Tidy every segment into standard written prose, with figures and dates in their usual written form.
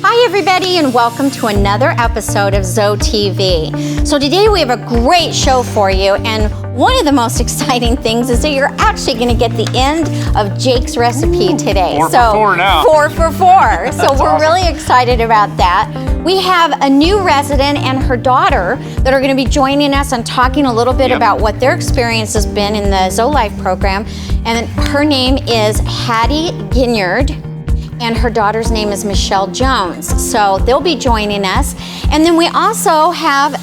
Hi everybody, and welcome to another episode of ZoeTV. So today we have a great show for you, and one of the most exciting things is that you're actually going to get the end of Jake's recipe today. 4 for 4 now. 4 for 4. So we're awesome. really excited about that. We have a new resident and her daughter that are going to be joining us and talking a little bit about what their experience has been in the Zoe Life program. And her name is Hattie Ginyard, and her daughter's name is Michelle Jones. So they'll be joining us. And then we also have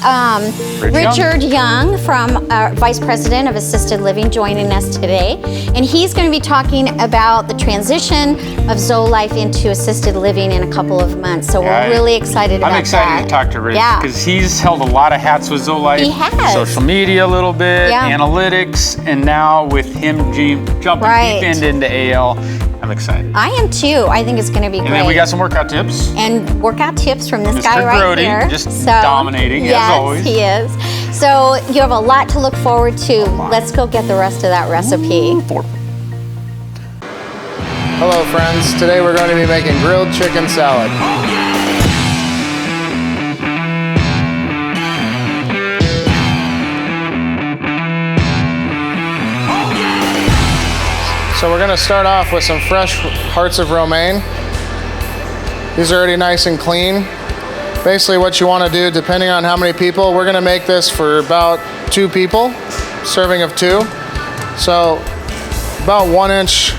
Richard Young from Vice President of Assisted Living joining us today. And he's going to be talking about the transition of Zoe Life into assisted living in a couple of months. So we're really excited about that. I'm excited to talk to Rich because he's held a lot of hats with Zoe Life. He has. Social media a little bit, analytics, and now with him jumping deep into AL, I'm excited. I am too. I think it's going to be great. And then we got some workout tips. And workout tips from this Mr. guy right Grody, here. just dominating as always. Yes, he is. So you have a lot to look forward to. Let's go get the rest of that recipe. Hello friends, today we're going to be making grilled chicken salad. So we're going to start off with some fresh hearts of romaine. These are already nice and clean. Basically what you want to do, depending on how many people, we're going to make this for about 2 people, serving of 2. So about 1-inch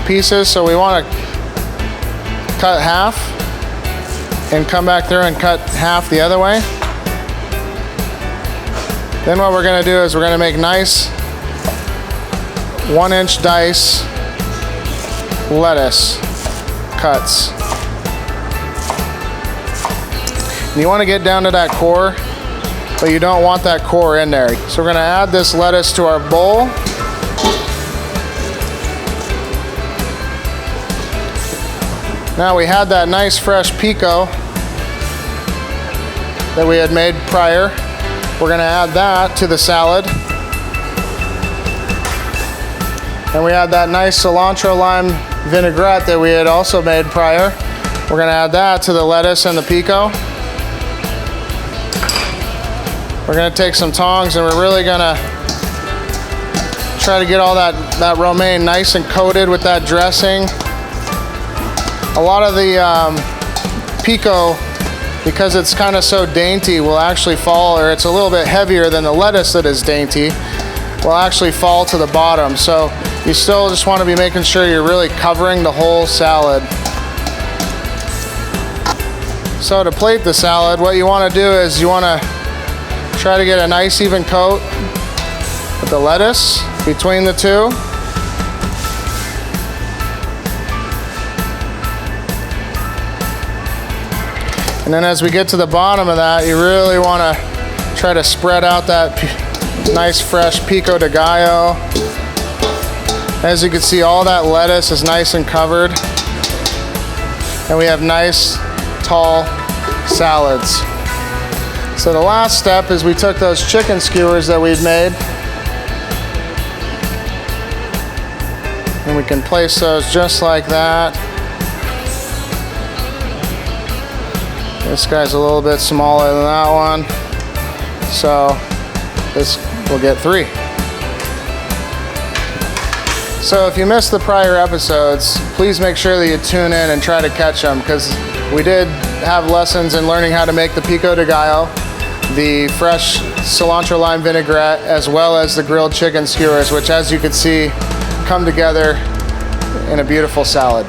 pieces, so we want to cut half and come back through and cut half the other way. Then what we're going to do is we're going to make nice 1-inch dice lettuce cuts. And you want to get down to that core, but you don't want that core in there. So we're going to add this lettuce to our bowl. Now we had that nice fresh pico that we had made prior. We're going to add that to the salad. And we had that nice cilantro lime vinaigrette that we had also made prior. We're going to add that to the lettuce and the pico. We're going to take some tongs and we're really going to try to get all that romaine nice and coated with that dressing. A lot of the pico, because it's kind of so dainty, will actually fall, or it's a little bit heavier than the lettuce that is dainty, will actually fall to the bottom. So you still just want to be making sure you're really covering the whole salad. So to plate the salad, what you want to do is you want to try to get a nice even coat with the lettuce between the two. And then as we get to the bottom of that, you really want to try to spread out that nice fresh pico de gallo. As you can see, all that lettuce is nice and covered. And we have nice, tall salads. So the last step is we took those chicken skewers that we'd made. And we can place those just like that. This guy's a little bit smaller than that one. So this will get 3. So if you missed the prior episodes, please make sure that you tune in and try to catch them, because we did have lessons in learning how to make the pico de gallo, the fresh cilantro lime vinaigrette, as well as the grilled chicken skewers, which, as you can see, come together in a beautiful salad.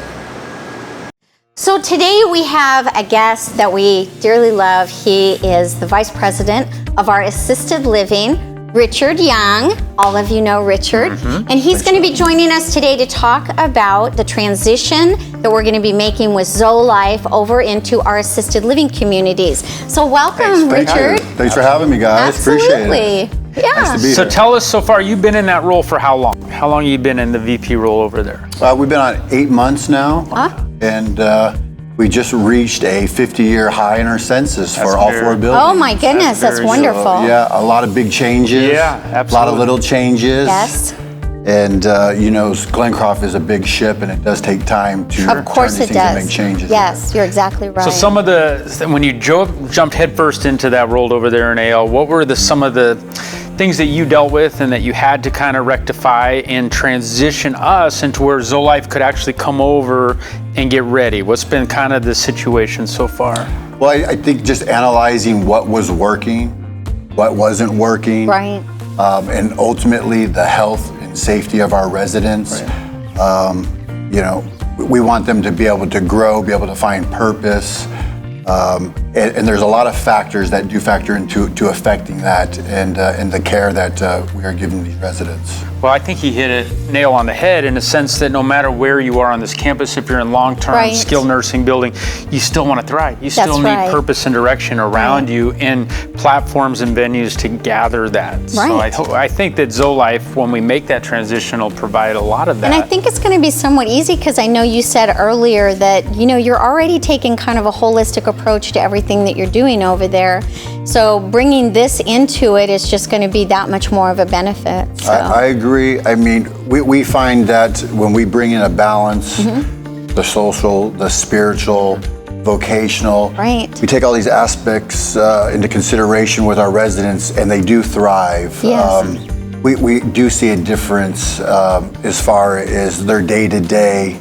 So today we have a guest that we dearly love. He is the Vice President of our Assisted Living, Richard Young. All of you know Richard. And he's going to be joining us today to talk about the transition that we're going to be making with Zoe Life over into our assisted living communities. So welcome, Richard. Thanks for having me, guys. Absolutely. Appreciate it. Yeah. Nice to be So here. tell us, so far you've been in that role for how long? How long have you been in the VP role over there? We've been on 8 months now, and we just reached a 50-year high in our census for all 4 buildings. Oh my goodness, that's wonderful. So, yeah, a lot of big changes. Yeah, absolutely. A lot of little changes. Yes. And Glencroft is a big ship, and it does take time to Of course turn these it things and does. make changes. Yes, you're exactly right. So some of when you jumped headfirst into that role over there in AL, what were some of the things that you dealt with and that you had to kind of rectify and transition us into where ZoeLife could actually come over and get ready? What's been kind of the situation so far? Well, I think just analyzing what was working, what wasn't working, Right. And ultimately the health and safety of our residents. Right. We want them to be able to grow, be able to find purpose. And there's a lot of factors that do factor into affecting that and the care that we are giving these residents. Well, I think he hit a nail on the head in the sense that no matter where you are on this campus, if you're in long-term Right. skilled nursing building, you still want to thrive. You still need right. purpose and direction around you and platforms and venues to gather that. Right. So I think that ZoeLife, when we make that transition, will provide a lot of that. And I think it's going to be somewhat easy because I know you said earlier that, you're already taking kind of a holistic approach to everything that you're doing over there. So bringing this into it is just going to be that much more of a benefit. So. I agree. I mean, we find that when we bring in a balance, the social, the spiritual, vocational, Right. we take all these aspects into consideration with our residents, and they do thrive. Yes. We do see a difference as far as their day-to-day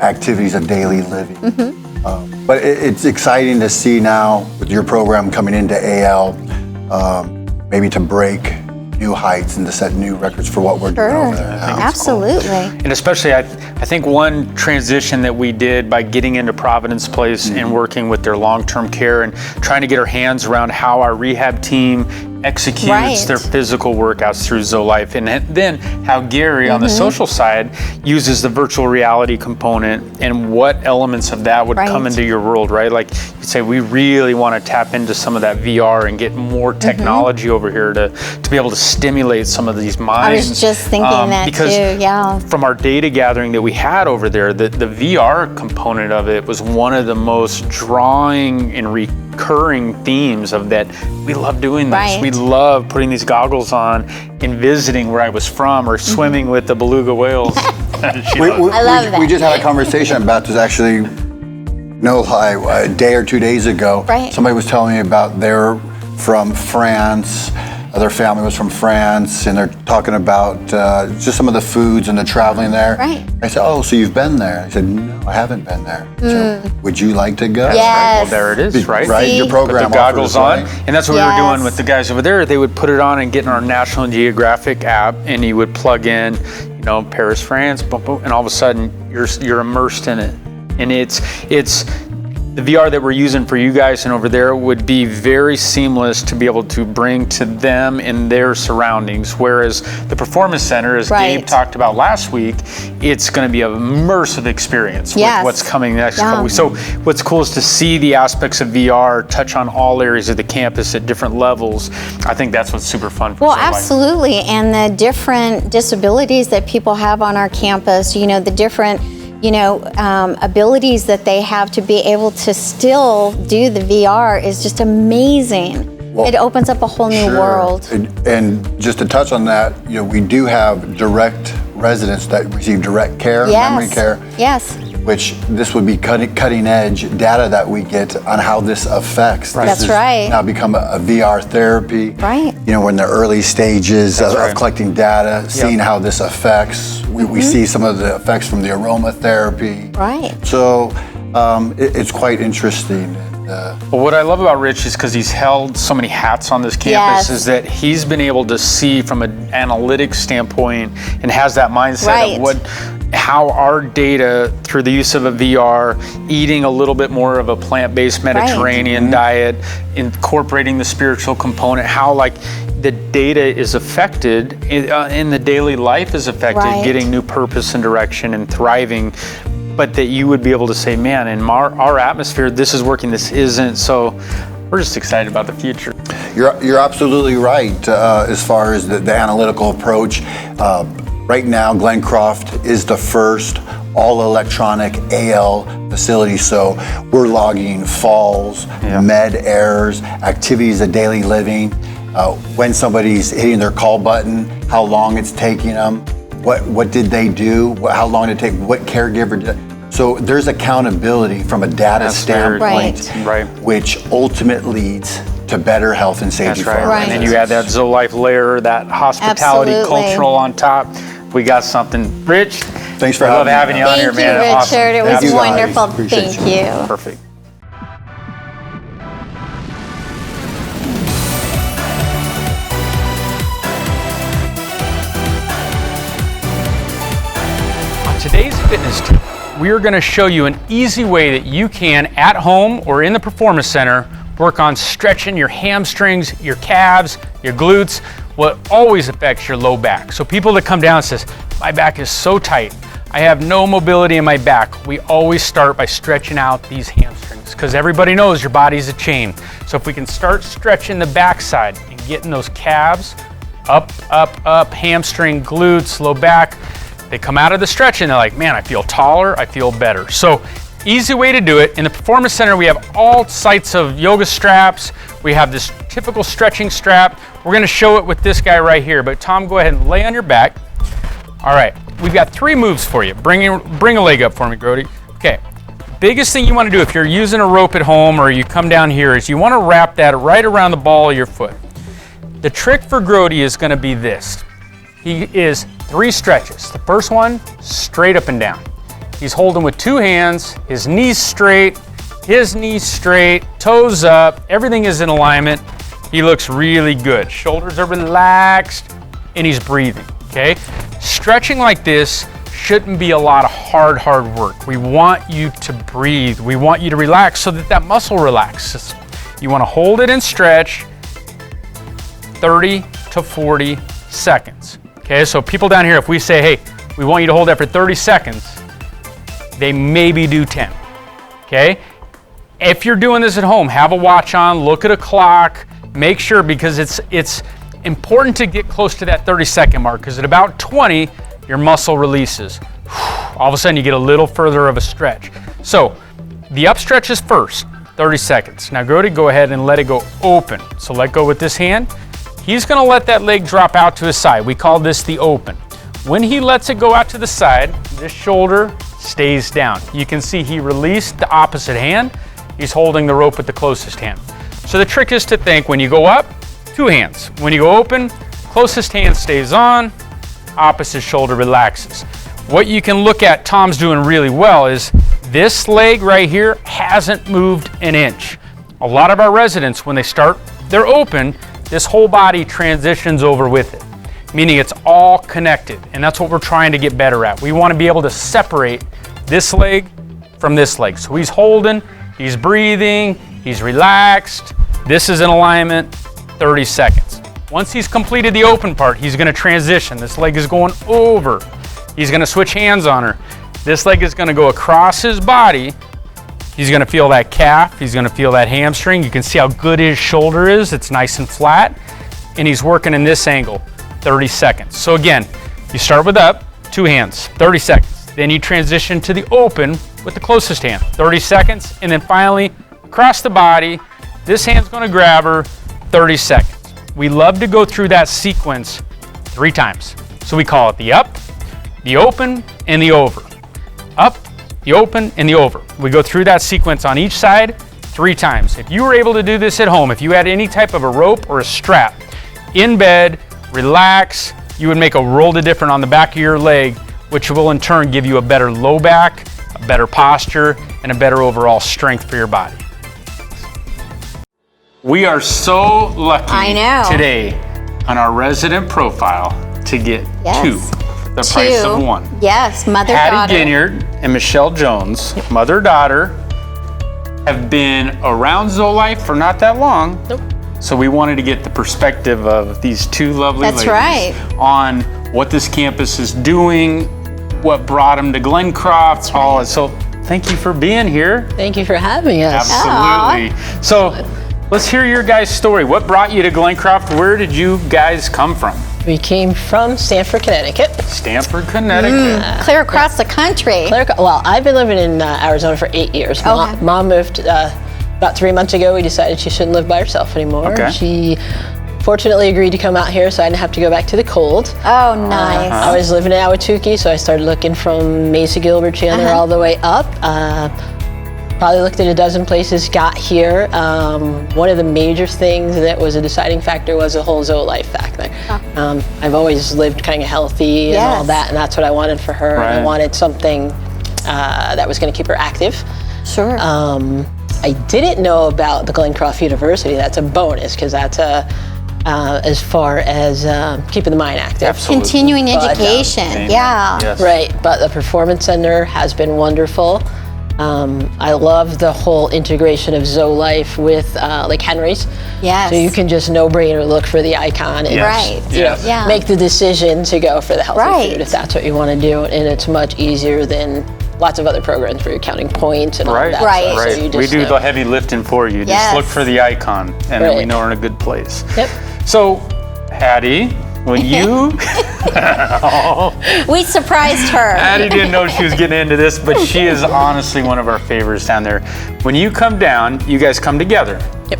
activities of daily living. But it's exciting to see now with your program coming into AL, maybe to break new heights and to set new records for what we're doing over there now. Absolutely. And especially, I think one transition that we did by getting into Providence Place and working with their long-term care and trying to get our hands around how our rehab team executes Right. their physical workouts through ZoeLife, and then how Gary on the social side uses the virtual reality component and what elements of that would Right. come into your world, right? Like you'd say, we really want to tap into some of that VR and get more technology over here to be able to stimulate some of these minds. I was just thinking that because too, yeah. From our data gathering that we had over there, the VR component of it was one of the most drawing and recurring themes of that. We love doing this. Right. We love putting these goggles on and visiting where I was from or swimming with the beluga whales. I love that. We just had a conversation about this actually, a day or 2 days ago. Right. Somebody was telling me about they're from France. Their family was from France, and they're talking about just some of the foods and the traveling there. Right. I said, "Oh, so you've been there?" I said, "No, I haven't been there." So, would you like to go? Yes. Well, there it is, right? Right, See? your Put program the goggles on, offers, right? and that's what we were Yes. doing with the guys over there. They would put it on and get in our National Geographic app, and you would plug in, Paris, France, boom, boom, and all of a sudden you're immersed in it, and it's the VR that we're using for you guys and over there would be very seamless to be able to bring to them in their surroundings. Whereas the Performance Center, as Right. Gabe talked about last week, it's going to be an immersive experience Yes. with what's coming next Yeah. couple weeks. So what's cool is to see the aspects of VR touch on all areas of the campus at different levels. I think that's what's super fun for Well, ZoeLife. absolutely. And the different disabilities that people have on our campus, the different, abilities that they have to be able to still do the VR is just amazing. Well, it opens up a whole new Sure. world. And just to touch on that, we do have direct residents that receive direct care, memory care. Yes. Which this would be cutting edge data that we get on how this affects. Right. This That's has right. now become a VR therapy. Right. We're in the early stages of right. collecting data, seeing how this affects. We see some of the effects from the aromatherapy. Right. So it's quite interesting. Well, what I love about Rich is because he's held so many hats on this campus, Yes. is that he's been able to see from an analytics standpoint and has that mindset Right. of how our data through the use of a VR, eating a little bit more of a plant-based Mediterranean diet, incorporating the spiritual component, how the data is affected in the daily life is affected, Right. getting new purpose and direction and thriving. But that you would be able to say, man, in our atmosphere, this is working, this isn't. So we're just excited about the future. You're absolutely right as far as the analytical approach. Right now, Glencroft is the first all-electronic AL facility, so we're logging falls, med errors, activities of daily living, when somebody's hitting their call button, how long it's taking them. what did they do? How long did it take? What caregiver did? So there's accountability from a data standpoint, right. which ultimately leads to better health and safety That's right. for our Right. And then residents. you add that ZoeLife layer, that hospitality Absolutely. cultural on top. We got something. Rich, Thanks for I love having having me. you on here, Thank you, man. Richard. Awesome. It was Thank you, guys. wonderful. Appreciate Thank you. you. Perfect. On today's fitness tip, we are going to show you an easy way that you can, at home or in the Performance Center, work on stretching your hamstrings, your calves, your glutes, what always affects your low back. So people that come down and says, my back is so tight, I have no mobility in my back. We always start by stretching out these hamstrings because everybody knows your body's a chain. So if we can start stretching the backside and getting those calves up, hamstring, glutes, low back, they come out of the stretch and they're like, man, I feel taller, I feel better. So easy way to do it. In the Performance Center, we have all types of yoga straps. We have this typical stretching strap. We're gonna show it with this guy right here, but Tom, go ahead and lay on your back. All right, we've got 3 moves for you. Bring a leg up for me, Grody. Okay, biggest thing you wanna do if you're using a rope at home or you come down here is you wanna wrap that right around the ball of your foot. The trick for Grody is gonna be this. He is 3 stretches. The first one, straight up and down. He's holding with 2 hands, his knees straight, toes up, everything is in alignment. He looks really good. Shoulders are relaxed, and he's breathing, okay? Stretching like this shouldn't be a lot of hard work. We want you to breathe. We want you to relax so that that muscle relaxes. You wanna hold it and stretch 30 to 40 seconds, okay? So people down here, if we say, hey, we want you to hold that for 30 seconds, they maybe do 10, okay? If you're doing this at home, have a watch on, look at a clock, make sure, because it's important to get close to that 30-second mark, because at about 20, your muscle releases. All of a sudden, you get a little further of a stretch. So the up stretch is first, 30 seconds. Now go ahead and let it go open. So let go with this hand. He's gonna let that leg drop out to his side. We call this the open. When he lets it go out to the side, this shoulder stays down. You can see he released the opposite hand. He's holding the rope with the closest hand. So the trick is to think when you go up, 2 hands. When you go open, closest hand stays on, opposite shoulder relaxes. What you can look at Tom's doing really well is this leg right here hasn't moved an inch. A lot of our residents, when they start, they're open, this whole body transitions over with it, meaning it's all connected, and that's what we're trying to get better at. We want to be able to separate this leg from this leg. So he's holding, he's breathing, he's relaxed, this is in alignment, 30 seconds. Once he's completed the open part, he's gonna transition. This leg is going over. He's gonna switch hands on her. This leg is gonna go across his body. He's gonna feel that calf, he's gonna feel that hamstring. You can see how good his shoulder is. It's nice and flat. And he's working in this angle, 30 seconds. So again, you start with up, 2 hands, 30 seconds. Then you transition to the open with the closest hand, 30 seconds. And then finally, across the body, this hand's gonna grab her, 30 seconds. We love to go through that sequence 3 times. So we call it the up, the open, and the over. Up, the open, and the over. We go through that sequence on each side 3 times. If you were able to do this at home, if you had any type of a rope or a strap, in bed, relax, you would make a world of difference on the back of your leg, which will in turn give you a better low back, a better posture, and a better overall strength for your body. We are so lucky today on our resident profile to get 2, the price of 1. Yes, mother-daughter. Patty Ginyard and Michelle Jones, mother-daughter, have been around ZoeLife for not that long. Nope. So we wanted to get the perspective of these 2 lovely That's ladies right. on what this campus is doing, what brought them to Glencroft, all that. So thank you for being here. Thank you for having us. Absolutely. So let's hear your guys' story. What brought you to Glencroft? Where did you guys come from? We came from Stamford, Connecticut. Stanford, Connecticut. Clear across the country. Well, I've been living in Arizona for 8 years. Okay. Mom moved about 3 months ago. We decided she shouldn't live by herself anymore. Okay. She fortunately agreed to come out here so I didn't have to go back to the cold. Oh, nice. I was living in Ahwatukee, so I started looking from Mesa Gilbert Chandler all the way up. Probably looked at a dozen places, got here. One of the major things that was a deciding factor was the whole ZoeLife factor. I've always lived kind of healthy and all that, and that's what I wanted for her. Right. I wanted something that was going to keep her active. Sure. I didn't know about the Glencroft University. That's a bonus because that's as far as keeping the mind active. Absolutely. Continuing But, education. Amen. Yeah. Yes. Right, but the Performance Center has been wonderful. I love the whole integration of ZoeLife with like Henry's. Yes. So you can just no-brainer look for the icon and Right. you know, Yeah. make the decision to go for the healthy Right. food if that's what you want to do, and it's much easier than lots of other programs where you're counting points and all Right, that. Right. stuff. So right. you We just do know. the heavy lifting for you. Yes. Just look for the icon, and then we Right. know we're in a good place. Yep. So, Hattie, when you We surprised her. Hattie didn't know she was getting into this, but she is honestly one of our favorites down there. When you come down, you guys come together. Yep.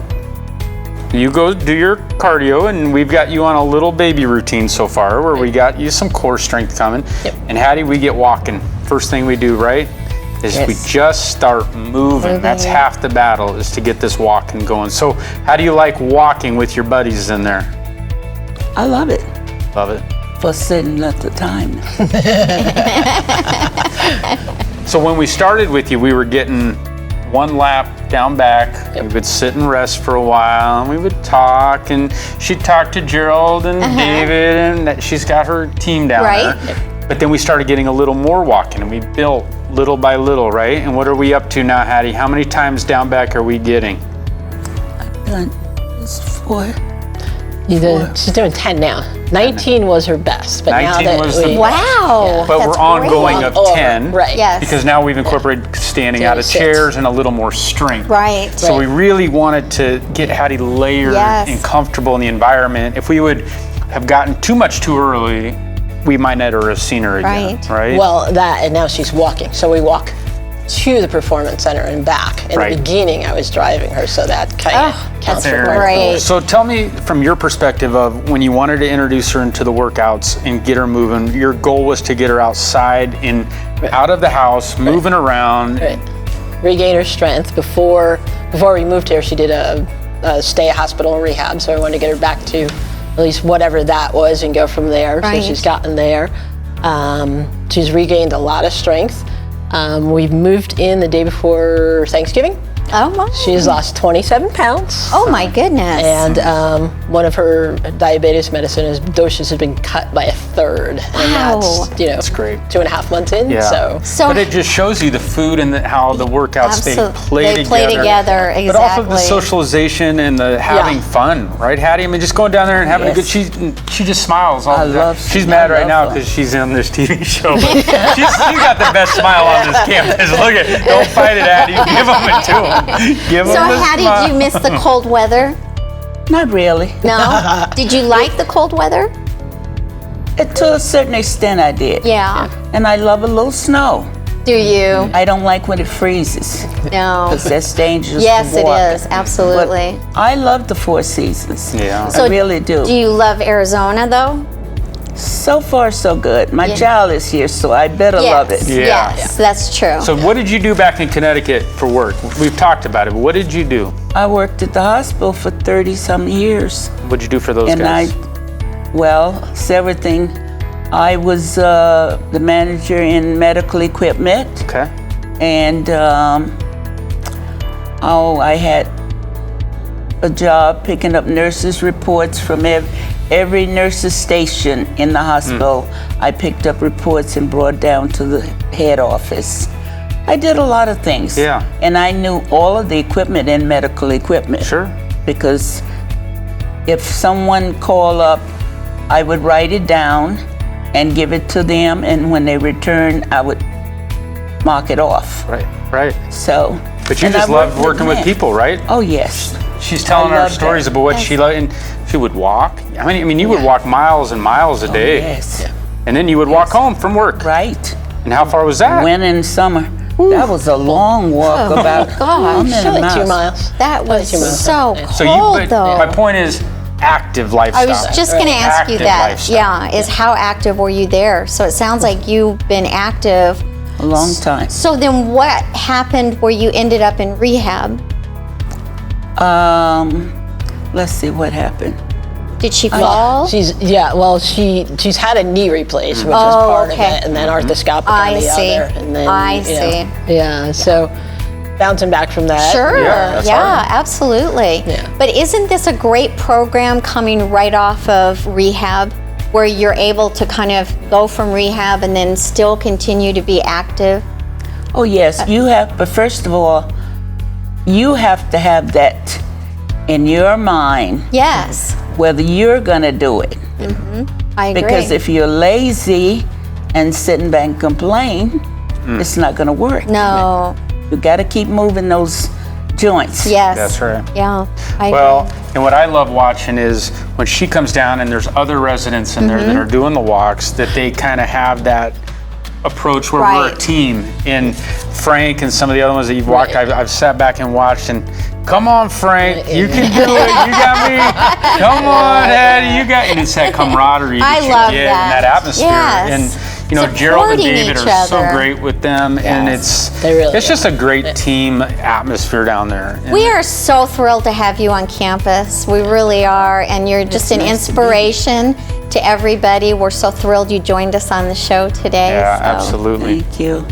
You go do your cardio, and we've got you on a little baby routine so far where we got you some core strength coming. Yep. And Hattie, we get walking. First thing we do, right, is we Yes. just start moving. That's half the battle, is to get this walking going. So how do you like walking with your buddies in there? I love it Love it. for sitting at the time. So when we started with you, we were getting one lap down back. We would sit and rest for a while, and we would talk, and she'd talk to Gerald and David, and she's got her team down Right. there. But then we started getting a little more walking, and we built little by little, right? And what are we up to now, Hattie? How many times down back are we getting? Done. It's 4. She's doing 10 now. 19 was her best, but now 19 that was the we, Wow. But That's we're ongoing great. of Over, 10. right. Yes. Because now we've incorporated standing out of Sit. chairs and a little more strength. Right. So we really wanted to get Hattie layered Yes. and comfortable in the environment. If we would have gotten too much too early, we might never have seen her again, right? Well, that, and now she's walking. So we walk to the Performance Center and back. In Right. the beginning, I was driving her, so that kind of counts for Very her. great. So tell me from your perspective of when you wanted to introduce her into the workouts and get her moving, your goal was to get her outside and out of the house, moving around. Right. Regain her strength. Before we moved here, she did a stay at hospital and rehab, so I wanted to get her back to at least whatever that was and go from there. Right. So she's gotten there. She's regained a lot of strength. We moved in the day before Thanksgiving. Oh, my. She's lost 27 pounds. Oh, my goodness. And one of her diabetes medicine doses has been cut by a third. Wow. And that's, you know, That's great. 2.5 months in. Yeah. So- but it just shows you the food and how the workouts they play They play together, exactly. But also the socialization and the having fun, right, Hattie? I mean, just going down there and having a good. She just smiles all I the time. love She's fun. mad I right love now fun. because she's on this TV show. But she's got the best smile on this campus. Look at, don't fight it, Hattie. Give them it to him. Give So them the Hattie, smile. do you miss the cold weather? Not really. No? Did you like the cold weather? To a certain extent, I did. Yeah. And I love a little snow. Do you? I don't like when it freezes No. because that's dangerous. Yes, for it walking. is. Absolutely. But I love the 4 seasons. Yeah. I really do. Do you love Arizona, though? So far, so good. My child is here, so I better love it. Yeah. Yes, that's true. So what did you do back in Connecticut for work? We've talked about it, but what did you do? I worked at the hospital for 30-some years. What did you do for those And guys? it's everything. I was the manager in medical equipment, Okay. and I had a job picking up nurses' reports from every nurse's station in the hospital. I picked up reports and brought down to the head office. I did a lot of things. Yeah. And I knew all of the equipment in medical equipment. Sure. Because if someone called up, I would write it down and give it to them, and when they return, I would mark it off. Right. So. But you and just I loved worked working with them. people, right? Oh yes. She's telling I our loved stories that. about what she loved, and she would walk. I mean, you would walk miles and miles a day, Yes. and then you would walk home from work. Right. And how far was that? Winter and summer. That was a long walk. About gosh. how many Like 2 miles? miles. That was Too much. so Yeah. cold, So though. my point is, active I lifestyle. was just going to ask you Active that. lifestyle. Yeah, is how active were you there? So it sounds like you've been active. A long time. So then what happened where you ended up in rehab? Let's see what happened. Did she fall? She's had a knee replaced, which is part of okay. it, and then arthroscopic I on the see. other, and then I you know, see. yeah. So bouncing back from that. Sure. Yeah, that's hard. Absolutely. Yeah. But isn't this a great program coming right off of rehab where you're able to kind of go from rehab and then still continue to be active? Oh yes, you have. But first of all, you have to have that in your mind Yes. whether you're gonna do it. I agree. Because if you're lazy and sitting back and complain, it's not gonna work. No. You gotta keep moving those joints. Yes. That's right. Yeah. I Well, agree. and what I love watching is when she comes down and there's other residents in there Mm-hmm. that are doing the walks, that they kind of have that approach where we're a Right. team. And Frank and some of the other ones that you've walked, I've sat back and watched, and come on, Frank, you can do it. You got me. Come on, Eddie, you got. And it's that camaraderie I that you love get that. and that atmosphere. Yes. And you know, Gerald and Supporting David each are so other. great with them, and They really it's just a great team atmosphere down there. And We are so thrilled to have you on campus. We really are. And you're just an nice to be inspiration to everybody. We're so thrilled you joined us on the show today. Yeah, so. absolutely. Thank you.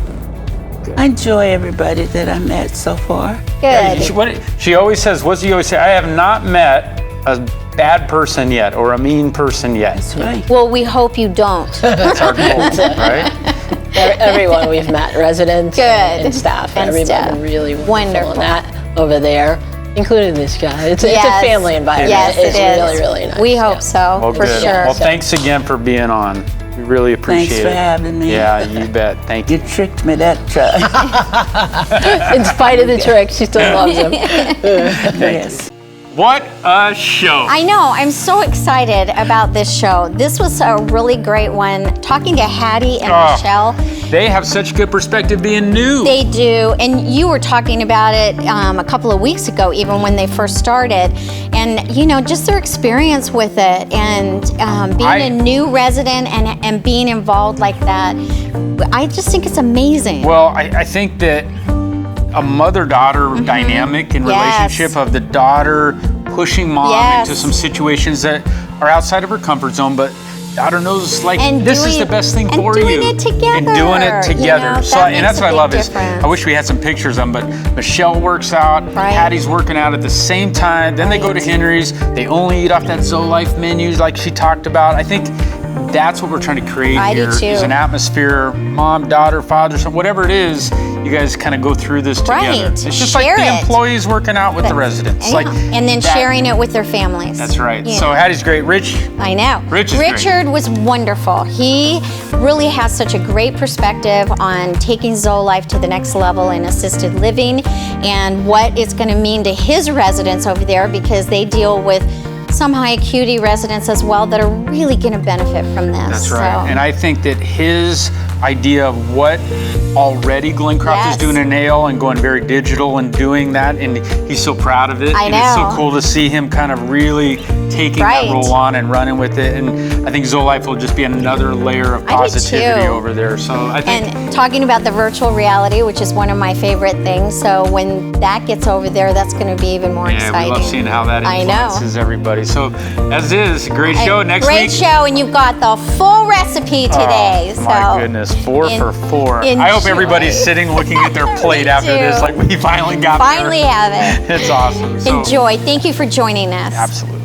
I enjoy everybody that I met so far. Good. She always says, what's he always say? I have not met a bad person yet or a mean person yet. That's right. Well, we hope you don't. That's our goal, right? Everyone we've met, residents Good. and staff, And everybody staff. really wonderful Wonderful. on that over there, including this guy. It's a Yes. family environment. Yes, it's it is. really, really nice. We yeah. hope so, Well, for good. sure. Well, thanks again for being on. We really appreciate Thanks it. for having me. Yeah, you bet. Thank you. You tricked me that time. In spite of the trick, she still loves him. Yes. What a show. I know. I'm so excited about this show. This was a really great one. Talking to Hattie and Oh. Michelle. They have such good perspective being new. They do, and you were talking about it a couple of weeks ago, even when they first started, and you know, just their experience with it, and being a new resident and being involved like that. I just think it's amazing. Well, I think that a mother-daughter dynamic and Mm-hmm. Yes. relationship of the daughter pushing mom Yes. into some situations that are outside of her comfort zone, but daughter knows like And this is doing- the best thing and for doing you. it together, And doing it you together. know, So that and that's makes what a I love big is difference. I wish we had some pictures of them, but Michelle works out, Right. Hattie's working out at the same time. Then they go to Henry's. They only eat off that Zoe Life menus like she talked about. I think that's what we're trying to create I do here too. is an atmosphere, mom, daughter, father, son, whatever it is, you guys kind of go through this together. Right. It's just Share like the it. employees working out with the residents. Yeah. Like and then that- sharing it with their families. That's right. Yeah. So Hattie's great. Rich, I know. Rich is great. Richard was wonderful. He really has such a great perspective on taking Zoe Life to the next level in assisted living and what it's going to mean to his residents over there, because they deal with some high acuity residents as well that are really going to benefit from this. that's right. So- And I think that his idea of what already Glenn Croft Yes. is doing in AL and going very digital and doing that, and he's so proud of it. I And it's know. so cool to see him kind of really taking Right. that role on and running with it. And I think Zoe Life will just be another layer of I do positivity too. over there. So I think And talking about the virtual reality, which is one of my favorite things. So when that gets over there, that's going to be even more yeah, exciting. we love seeing how that I know. influences everybody. So as is, great show. Next Great week. show, and you've got the full recipe today. Oh, my so goodness, 4 for 4. I hope enjoy. everybody's sitting looking at their plate Me after this, too. like we finally got Finally there. have it. It's awesome. So, Enjoy. Thank you for joining us. Absolutely.